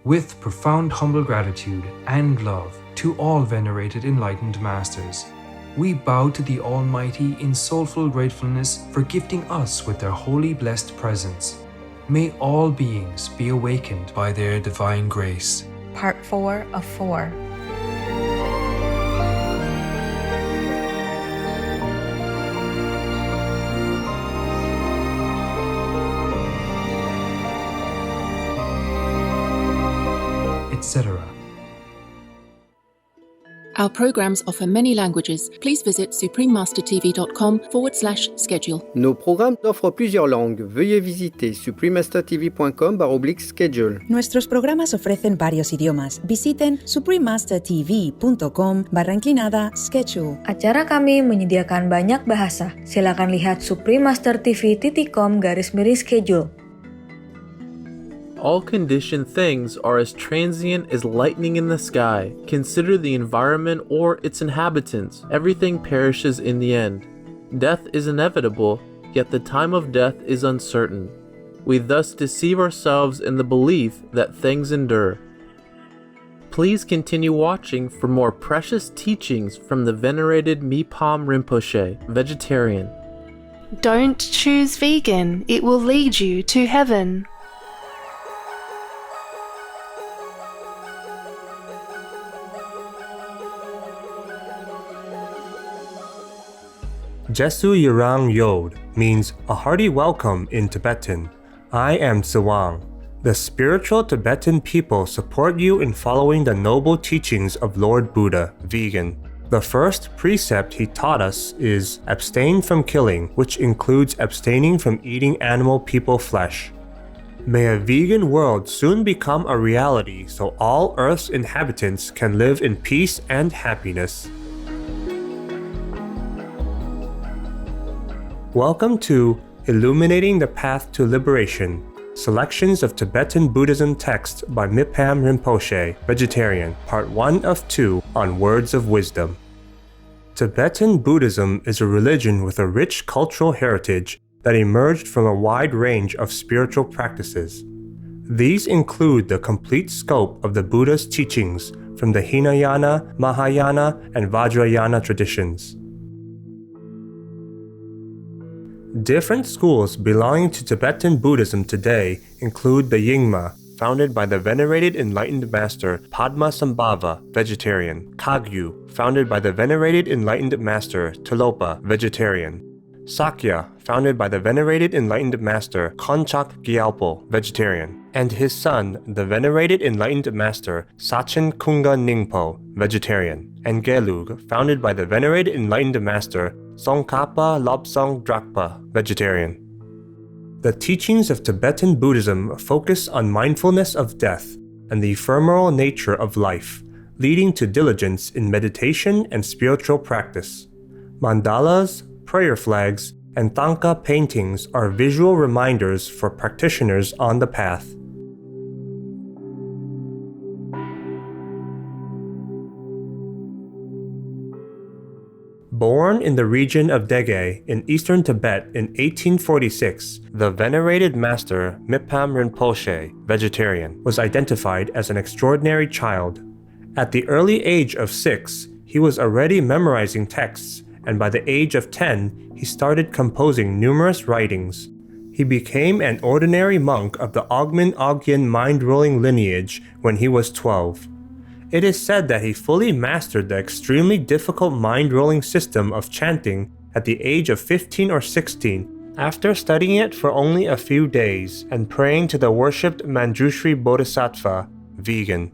With profound humble gratitude and love to all venerated enlightened masters, we bow to the Almighty in soulful gratefulness for gifting us with their holy blessed presence. May all beings be awakened by their divine grace. Part 4 of 4. Etc. Our programs offer many languages. Please visit suprememastertv.com/schedule. Nos programmes offrent plusieurs langues. Veuillez visiter suprememastertv.com/schedule. Nuestros programas ofrecen varios idiomas. Visiten suprememastertv.com/schedule. Acara kami menyediakan banyak bahasa. Silakan lihat suprememastertv.com/schedule. All conditioned things are as transient as lightning in the sky. Consider the environment or its inhabitants. Everything perishes in the end. Death is inevitable, yet the time of death is uncertain. We thus deceive ourselves in the belief that things endure. Please continue watching for more precious teachings from the venerated Mipam Rinpoche, vegetarian. Don't choose vegan. It will lead you to heaven. Jesu Yirang Yod means a hearty welcome in Tibetan. I am Tsewang. The spiritual Tibetan people support you in following the noble teachings of Lord Buddha, vegan. The first precept he taught us is abstain from killing, which includes abstaining from eating animal people flesh. May a vegan world soon become a reality so all Earth's inhabitants can live in peace and happiness. Welcome to Illuminating the Path to Liberation, Selections of Tibetan Buddhism Text by Mipam Rinpoche, Vegetarian, Part 1 of 2 on Words of Wisdom. Tibetan Buddhism is a religion with a rich cultural heritage that emerged from a wide range of spiritual practices. These include the complete scope of the Buddha's teachings from the Hinayana, Mahayana, and Vajrayana traditions. Different schools belonging to Tibetan Buddhism today include the Nyingma, founded by the venerated enlightened master Padmasambhava, vegetarian; Kagyu, founded by the venerated enlightened master Tilopa, vegetarian; Sakya, founded by the venerated enlightened master Konchak Gyalpo, vegetarian; and his son, the venerated enlightened master Sachen Kunga Ningpo, vegetarian; and Gelug, founded by the venerated enlightened master Tsongkhapa Lobsang Drakpa, vegetarian. The teachings of Tibetan Buddhism focus on mindfulness of death and the ephemeral nature of life, leading to diligence in meditation and spiritual practice. Mandalas, prayer flags, and thangka paintings are visual reminders for practitioners on the path. Born in the region of Dege in eastern Tibet in 1846, the venerated master Mipam Rinpoche, vegetarian, was identified as an extraordinary child. At the early age of 6, he was already memorizing texts, and by the age of 10, he started composing numerous writings. He became an ordinary monk of the Ogmin Ogyen mind-ruling lineage when he was 12. It is said that he fully mastered the extremely difficult mind-rolling system of chanting at the age of 15 or 16, after studying it for only a few days and praying to the worshipped Manjushri Bodhisattva, vegan.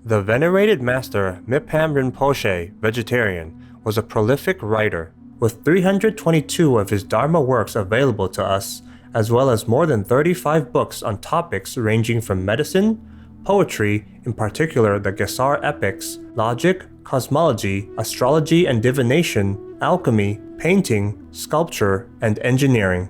The venerated master Mipam Rinpoche, vegetarian, was a prolific writer, with 322 of his Dharma works available to us, as well as more than 35 books on topics ranging from medicine, poetry, in particular the Gesar epics, logic, cosmology, astrology and divination, alchemy, painting, sculpture, and engineering.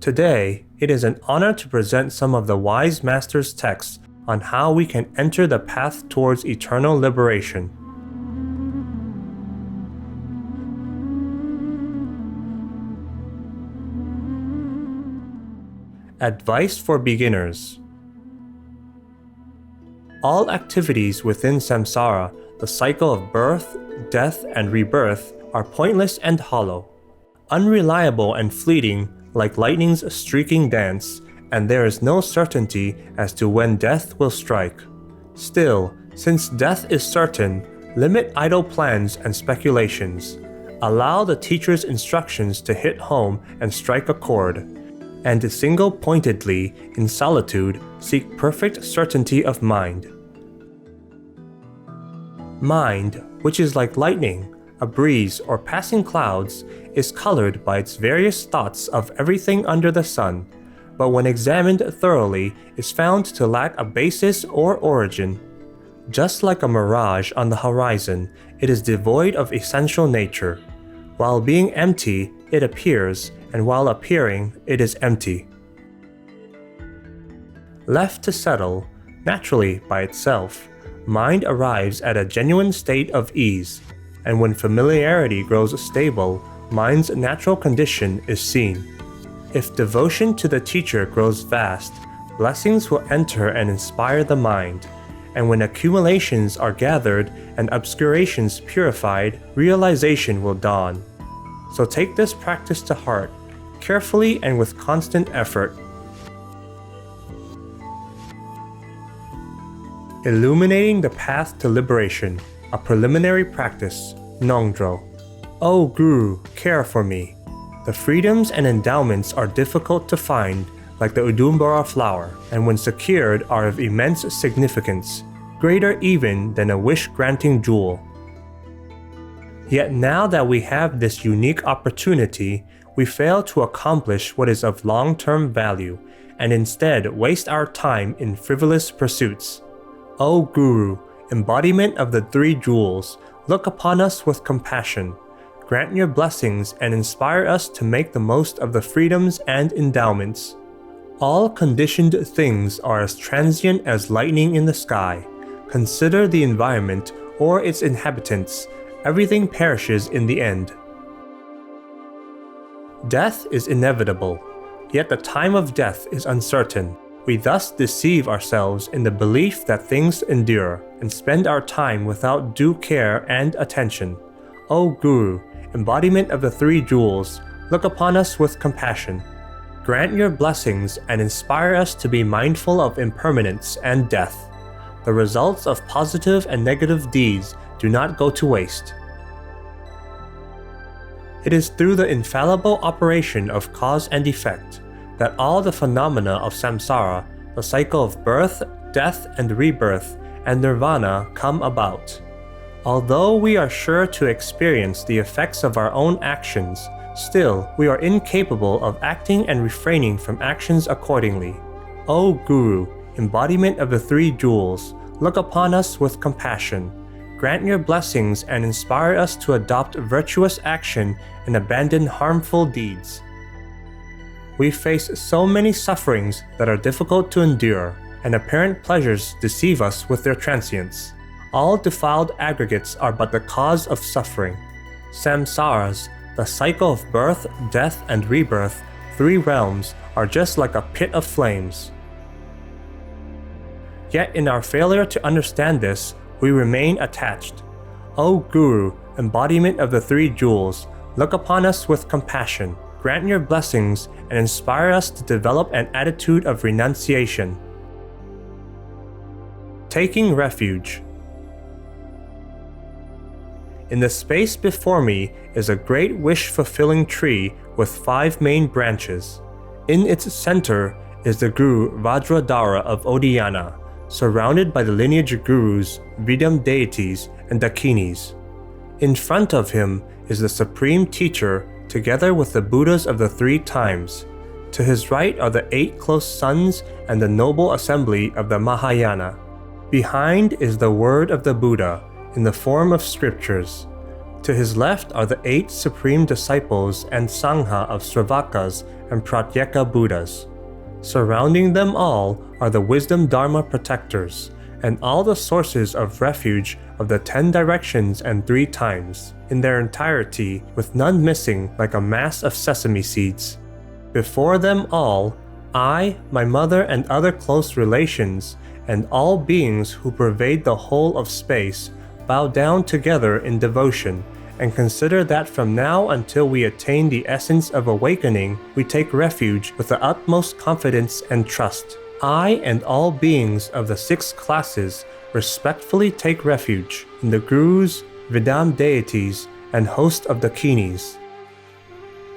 Today, it is an honor to present some of the wise master's texts on how we can enter the path towards eternal liberation. Advice for beginners. All activities within samsara, the cycle of birth, death, and rebirth, are pointless and hollow, unreliable and fleeting like lightning's streaking dance, and there is no certainty as to when death will strike. Still, since death is certain, limit idle plans and speculations. Allow the teacher's instructions to hit home and strike a chord, and single-pointedly, in solitude, seek perfect certainty of mind. Mind, which is like lightning, a breeze, or passing clouds, is colored by its various thoughts of everything under the sun, but when examined thoroughly, is found to lack a basis or origin. Just like a mirage on the horizon, it is devoid of essential nature. While being empty, it appears, and while appearing, it is empty. Left to settle, naturally by itself, mind arrives at a genuine state of ease, and when familiarity grows stable, mind's natural condition is seen. If devotion to the teacher grows vast, blessings will enter and inspire the mind, and when accumulations are gathered and obscurations purified, realization will dawn. So take this practice to heart, carefully and with constant effort. Illuminating the path to liberation, a preliminary practice, Nongdro. O Guru, care for me. The freedoms and endowments are difficult to find, like the Udumbara flower, and when secured are of immense significance, greater even than a wish-granting jewel. Yet now that we have this unique opportunity, we fail to accomplish what is of long-term value, and instead waste our time in frivolous pursuits. O Guru, embodiment of the three jewels, look upon us with compassion. Grant your blessings and inspire us to make the most of the freedoms and endowments. All conditioned things are as transient as lightning in the sky. Consider the environment or its inhabitants. Everything perishes in the end. Death is inevitable, yet the time of death is uncertain. We thus deceive ourselves in the belief that things endure and spend our time without due care and attention. O Guru, embodiment of the three jewels, look upon us with compassion. Grant your blessings and inspire us to be mindful of impermanence and death. The results of positive and negative deeds do not go to waste. It is through the infallible operation of cause and effect that all the phenomena of samsara, the cycle of birth, death, and rebirth, and nirvana come about. Although we are sure to experience the effects of our own actions, still we are incapable of acting and refraining from actions accordingly. O Guru, embodiment of the three jewels, look upon us with compassion. Grant your blessings and inspire us to adopt virtuous action and abandon harmful deeds. We face so many sufferings that are difficult to endure, and apparent pleasures deceive us with their transience. All defiled aggregates are but the cause of suffering. Samsaras, the cycle of birth, death, and rebirth, three realms, are just like a pit of flames. Yet in our failure to understand this, we remain attached. O Guru, embodiment of the three jewels, look upon us with compassion. Grant your blessings and inspire us to develop an attitude of renunciation. Taking refuge. In the space before me is a great wish-fulfilling tree with 5 main branches. In its center is the Guru Vajradhara of Odiyana, surrounded by the lineage gurus, Vidam deities, and Dakinis. In front of him is the Supreme Teacher, together with the Buddhas of the 3 times. To his right are the 8 close sons and the noble assembly of the Mahayana. Behind is the word of the Buddha, in the form of scriptures. To his left are the 8 supreme disciples and Sangha of Sravakas and Pratyeka Buddhas. Surrounding them all are the wisdom dharma protectors, and all the sources of refuge of the 10 directions and 3 times, in their entirety, with none missing like a mass of sesame seeds. Before them all, I, my mother and other close relations, and all beings who pervade the whole of space, bow down together in devotion, and consider that from now until we attain the essence of awakening, we take refuge with the utmost confidence and trust. I and all beings of the 6 classes respectfully take refuge in the Gurus, Vedam deities, and host of Dakinis,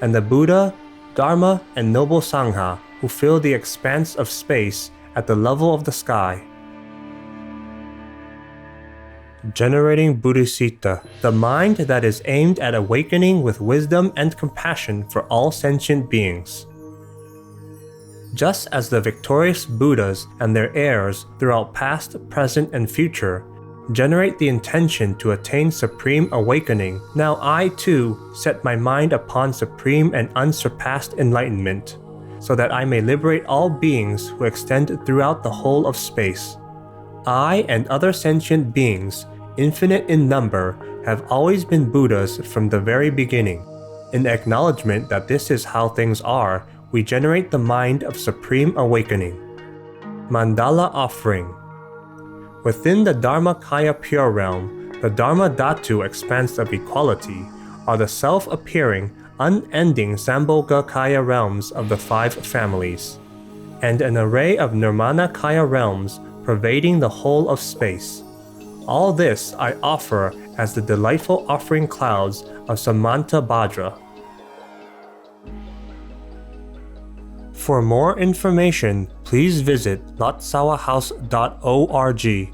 and the Buddha, Dharma, and noble Sangha who fill the expanse of space at the level of the sky. Generating Buddhicitta, the mind that is aimed at awakening with wisdom and compassion for all sentient beings. Just as the victorious Buddhas and their heirs throughout past, present, and future generate the intention to attain supreme awakening, now I too set my mind upon supreme and unsurpassed enlightenment, so that I may liberate all beings who extend throughout the whole of space. I and other sentient beings, infinite in number, have always been Buddhas from the very beginning. In acknowledgement that this is how things are, we generate the mind of supreme awakening. Mandala Offering. Within the Dharmakaya Pure Realm, the Dharma Dhatu expanse of equality, are the self-appearing, unending Sambhogakaya realms of the 5 families, and an array of Nirmanakaya realms pervading the whole of space. All this I offer as the delightful offering clouds of Samanta Bhadra. For more information, please visit lotsawahouse.org.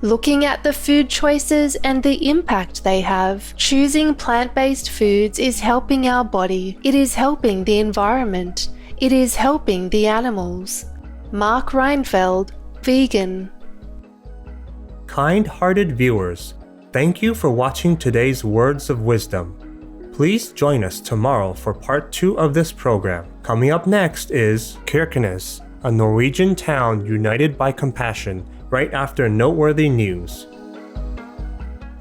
Looking at the food choices and the impact they have, choosing plant-based foods is helping our body. It is helping the environment. It is helping the animals. Mark Reinfeld, vegan. Kind-hearted viewers, thank you for watching today's Words of Wisdom. Please join us tomorrow for part 2 of this program. Coming up next is Kirkenes, a Norwegian town united by compassion, right after noteworthy news.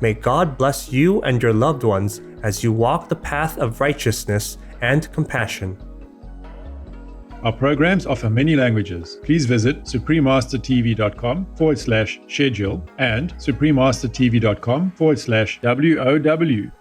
May God bless you and your loved ones as you walk the path of righteousness and compassion. Our programs offer many languages. Please visit suprememastertv.com/schedule and suprememastertv.com/WOW.